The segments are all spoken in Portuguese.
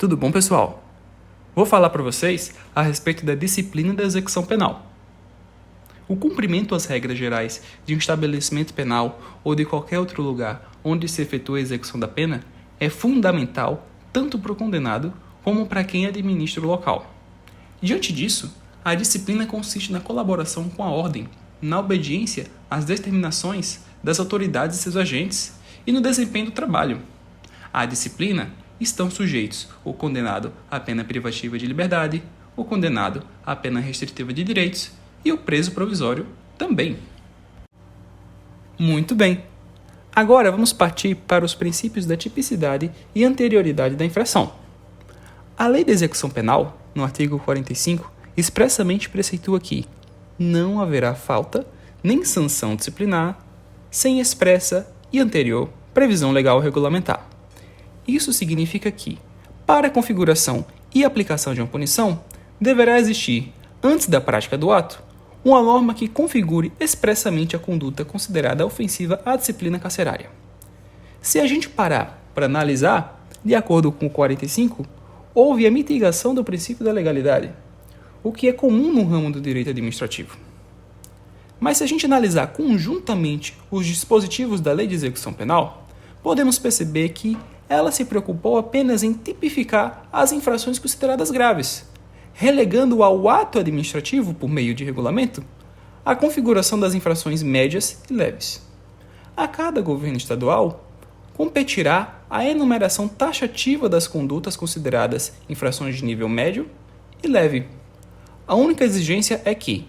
Tudo bom, pessoal? Vou falar para vocês a respeito da disciplina da execução penal. O cumprimento às regras gerais de um estabelecimento penal ou de qualquer outro lugar onde se efetua a execução da pena é fundamental tanto para o condenado como para quem administra o local. Diante disso, a disciplina consiste na colaboração com a ordem, na obediência às determinações das autoridades e seus agentes e no desempenho do trabalho. À disciplina estão sujeitos o condenado à pena privativa de liberdade, o condenado à pena restritiva de direitos e o preso provisório também. Muito bem. Agora vamos partir para os princípios da tipicidade e anterioridade da infração. A Lei da Execução Penal, no artigo 45, expressamente preceitua que não haverá falta nem sanção disciplinar sem expressa e anterior previsão legal regulamentar. Isso significa que, para a configuração e aplicação de uma punição, deverá existir, antes da prática do ato, uma norma que configure expressamente a conduta considerada ofensiva à disciplina carcerária. Se a gente parar para analisar, de acordo com o 45, houve a mitigação do princípio da legalidade, o que é comum no ramo do direito administrativo. Mas se a gente analisar conjuntamente os dispositivos da Lei de Execução Penal, podemos perceber que ela se preocupou apenas em tipificar as infrações consideradas graves, relegando ao ato administrativo, por meio de regulamento, a configuração das infrações médias e leves. A cada governo estadual competirá a enumeração taxativa das condutas consideradas infrações de nível médio e leve. A única exigência é que,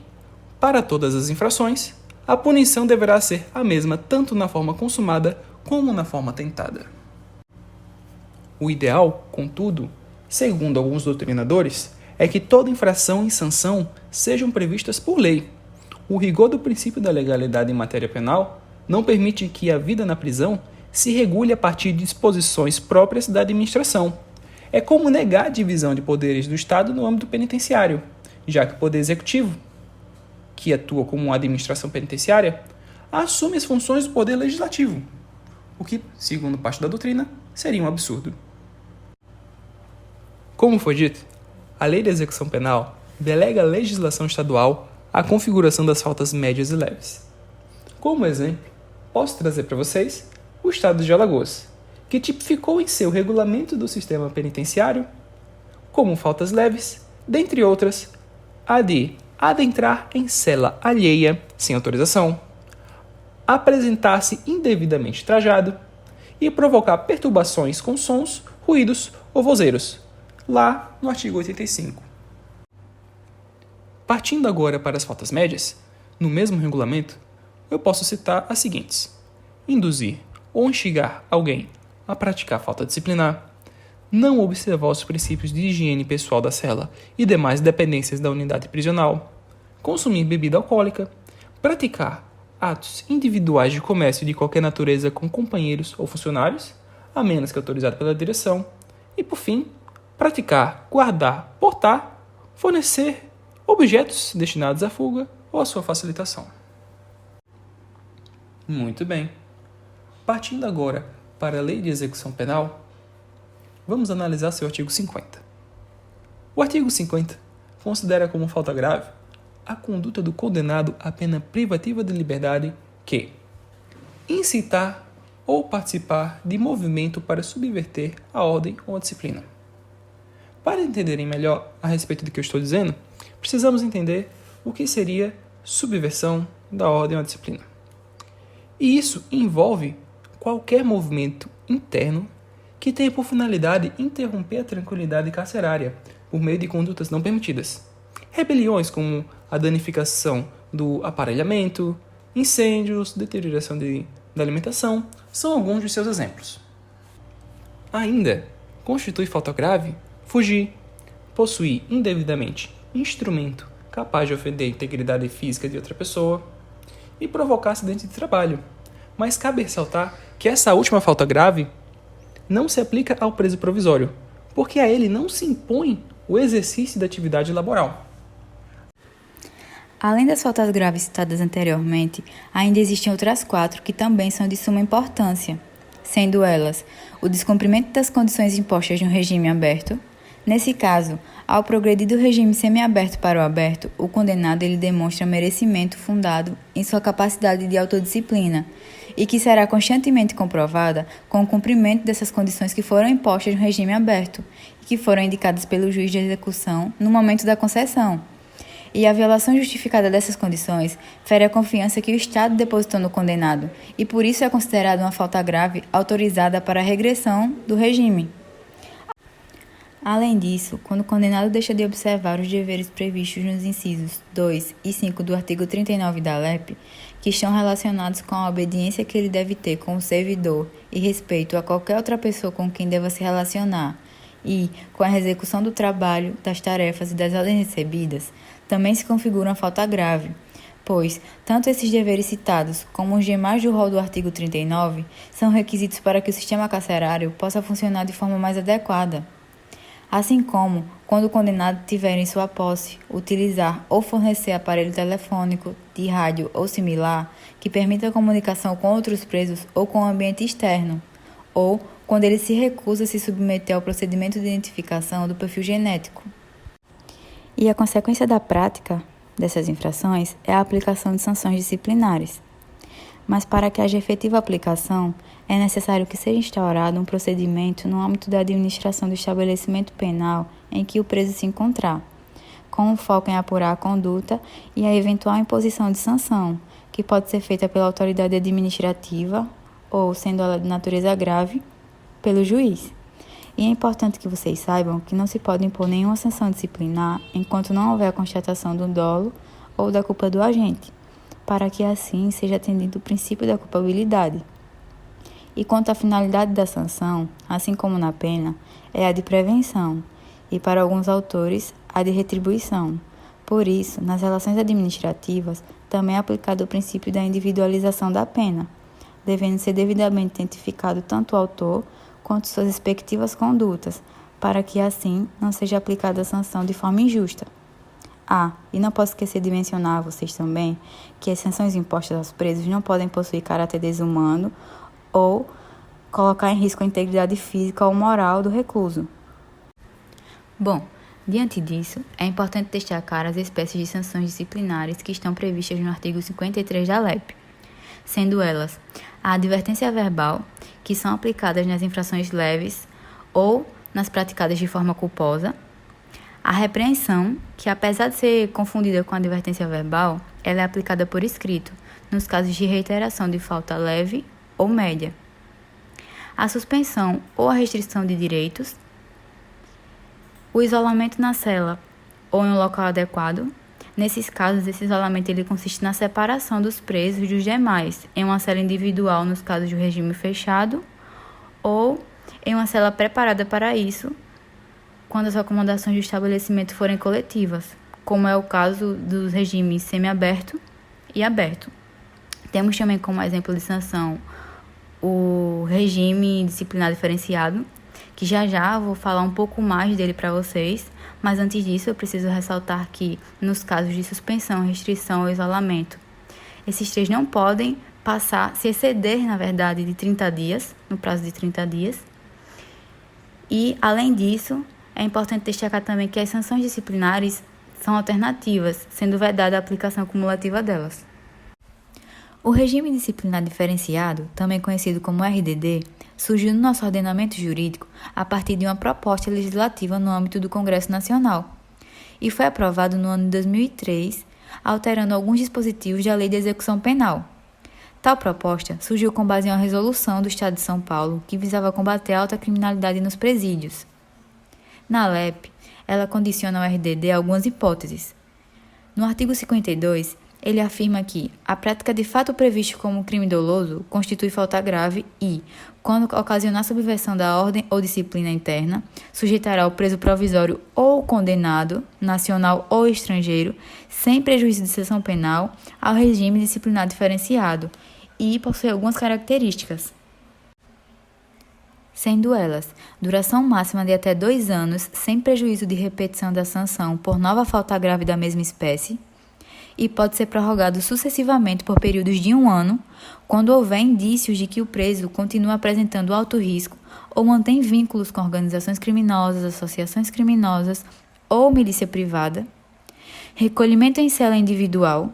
para todas as infrações, a punição deverá ser a mesma tanto na forma consumada como na forma tentada. O ideal, contudo, segundo alguns doutrinadores, é que toda infração e sanção sejam previstas por lei. O rigor do princípio da legalidade em matéria penal não permite que a vida na prisão se regule a partir de disposições próprias da administração. É como negar a divisão de poderes do Estado no âmbito penitenciário, já que o Poder Executivo, que atua como uma administração penitenciária, assume as funções do Poder Legislativo, o que, segundo parte da doutrina, seria um absurdo. Como foi dito, a Lei da Execução Penal delega à legislação estadual a configuração das faltas médias e leves. Como exemplo, posso trazer para vocês o Estado de Alagoas, que tipificou em seu regulamento do sistema penitenciário como faltas leves, dentre outras, a de adentrar em cela alheia sem autorização, apresentar-se indevidamente trajado e provocar perturbações com sons, ruídos ou vozeiros, lá no artigo 85. Partindo agora para as faltas médias, no mesmo regulamento, eu posso citar as seguintes: induzir ou instigar alguém a praticar falta disciplinar, não observar os princípios de higiene pessoal da cela e demais dependências da unidade prisional, consumir bebida alcoólica, praticar atos individuais de comércio de qualquer natureza com companheiros ou funcionários, a menos que autorizado pela direção, e, por fim, praticar, guardar, portar, fornecer objetos destinados à fuga ou à sua facilitação. Muito bem. Partindo agora para a Lei de Execução Penal, vamos analisar seu artigo 50. O artigo 50 considera como falta grave a conduta do condenado à pena privativa de liberdade que incitar ou participar de movimento para subverter a ordem ou a disciplina. Para entenderem melhor a respeito do que eu estou dizendo, precisamos entender o que seria subversão da ordem ou da disciplina. E isso envolve qualquer movimento interno que tenha por finalidade interromper a tranquilidade carcerária por meio de condutas não permitidas. Rebeliões como a danificação do aparelhamento, incêndios, deterioração da alimentação, são alguns de seus exemplos. Ainda constitui falta grave fugir, possuir indevidamente instrumento capaz de ofender a integridade física de outra pessoa e provocar acidente de trabalho. Mas cabe ressaltar que essa última falta grave não se aplica ao preso provisório, porque a ele não se impõe o exercício da atividade laboral. Além das faltas graves citadas anteriormente, ainda existem outras 4 que também são de suma importância. sendo elas o descumprimento das condições impostas no regime aberto. Nesse caso, ao progredir do regime semiaberto para o aberto, o condenado ele demonstra merecimento fundado em sua capacidade de autodisciplina e que será constantemente comprovada com o cumprimento dessas condições que foram impostas no regime aberto e que foram indicadas pelo juiz de execução no momento da concessão. E a violação justificada dessas condições fere a confiança que o Estado depositou no condenado e por isso é considerada uma falta grave autorizada para a regressão do regime. Além disso, quando o condenado deixa de observar os deveres previstos nos incisos 2 e 5 do artigo 39 da LEP, que estão relacionados com a obediência que ele deve ter com o servidor e respeito a qualquer outra pessoa com quem deva se relacionar, e com a execução do trabalho, das tarefas e das ordens recebidas, também se configura uma falta grave, pois tanto esses deveres citados como os demais do rol do artigo 39 são requisitos para que o sistema carcerário possa funcionar de forma mais adequada. Assim como, quando o condenado tiver em sua posse, utilizar ou fornecer aparelho telefônico, de rádio ou similar que permita a comunicação com outros presos ou com o ambiente externo, ou quando ele se recusa a se submeter ao procedimento de identificação do perfil genético. E a consequência da prática dessas infrações é a aplicação de sanções disciplinares. Mas para que haja efetiva aplicação, é necessário que seja instaurado um procedimento no âmbito da administração do estabelecimento penal em que o preso se encontrar, com o foco em apurar a conduta e a eventual imposição de sanção, que pode ser feita pela autoridade administrativa ou, sendo ela de natureza grave, pelo juiz. E é importante que vocês saibam que não se pode impor nenhuma sanção disciplinar enquanto não houver a constatação do dolo ou da culpa do agente, para que assim seja atendido o princípio da culpabilidade. E quanto à finalidade da sanção, assim como na pena, é a de prevenção e, para alguns autores, a de retribuição. Por isso, nas relações administrativas, também é aplicado o princípio da individualização da pena, devendo ser devidamente identificado tanto o autor quanto suas respectivas condutas, para que assim não seja aplicada a sanção de forma injusta. E não posso esquecer de mencionar a vocês também que as sanções impostas aos presos não podem possuir caráter desumano ou colocar em risco a integridade física ou moral do recluso. Bom, diante disso, é importante destacar as espécies de sanções disciplinares que estão previstas no artigo 53 da LEP, sendo elas a advertência verbal, que são aplicadas nas infrações leves ou nas praticadas de forma culposa, a repreensão, que apesar de ser confundida com a advertência verbal, ela é aplicada por escrito, nos casos de reiteração de falta leve ou média. A suspensão ou a restrição de direitos, o isolamento na cela ou em um local adequado. Nesses casos, esse isolamento ele consiste na separação dos presos dos demais, em uma cela individual nos casos do regime fechado ou em uma cela preparada para isso, quando as acomodações do estabelecimento forem coletivas, como é o caso dos regimes semiaberto e aberto. Temos também como exemplo de sanção o regime disciplinar diferenciado, que já vou falar um pouco mais dele para vocês, mas antes disso eu preciso ressaltar que, nos casos de suspensão, restrição ou isolamento, esses três não podem se exceder, na verdade, de 30 dias, no prazo de 30 dias. E, além disso, é importante destacar também que as sanções disciplinares são alternativas, sendo vedada a aplicação cumulativa delas. O regime disciplinar diferenciado, também conhecido como RDD, surgiu no nosso ordenamento jurídico a partir de uma proposta legislativa no âmbito do Congresso Nacional e foi aprovado no ano de 2003, alterando alguns dispositivos da Lei de Execução Penal. Tal proposta surgiu com base em uma resolução do Estado de São Paulo que visava combater a alta criminalidade nos presídios. Na LEP, ela condiciona o RDD a algumas hipóteses. No artigo 52, ele afirma que a prática de fato previsto como crime doloso constitui falta grave e, quando ocasionar subversão da ordem ou disciplina interna, sujeitará o preso provisório ou condenado, nacional ou estrangeiro, sem prejuízo de sessão penal, ao regime disciplinar diferenciado e possui algumas características, sendo elas duração máxima de até 2 anos, sem prejuízo de repetição da sanção por nova falta grave da mesma espécie, e pode ser prorrogado sucessivamente por períodos de 1 ano, quando houver indícios de que o preso continua apresentando alto risco ou mantém vínculos com organizações criminosas, associações criminosas ou milícia privada, recolhimento em cela individual,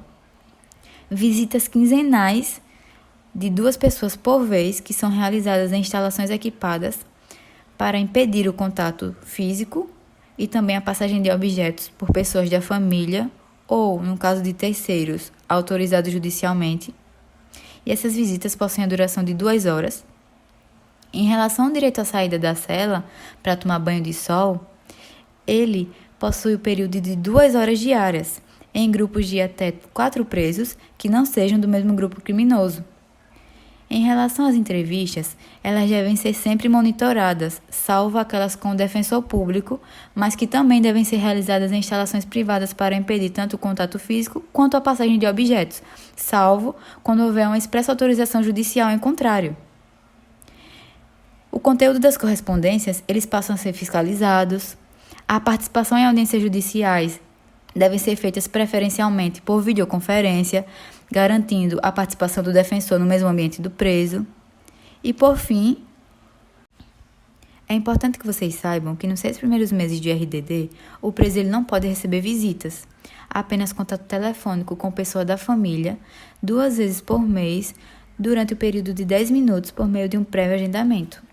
visitas quinzenais de 2 pessoas por vez, que são realizadas em instalações equipadas para impedir o contato físico e também a passagem de objetos por pessoas da família ou, no caso de terceiros, autorizados judicialmente. E essas visitas possuem a duração de 2 horas. Em relação ao direito à saída da cela para tomar banho de sol, ele possui o período de 2 horas diárias, em grupos de até 4 presos que não sejam do mesmo grupo criminoso. Em relação às entrevistas, elas devem ser sempre monitoradas, salvo aquelas com o defensor público, mas que também devem ser realizadas em instalações privadas para impedir tanto o contato físico quanto a passagem de objetos, salvo quando houver uma expressa autorização judicial em contrário. O conteúdo das correspondências, eles passam a ser fiscalizados. A participação em audiências judiciais devem ser feitas preferencialmente por videoconferência, garantindo a participação do defensor no mesmo ambiente do preso. E, por fim, é importante que vocês saibam que nos 6 primeiros meses de RDD, o preso ele não pode receber visitas, apenas contato telefônico com pessoa da família, 2 vezes por mês, durante o período de 10 minutos por meio de um prévio agendamento.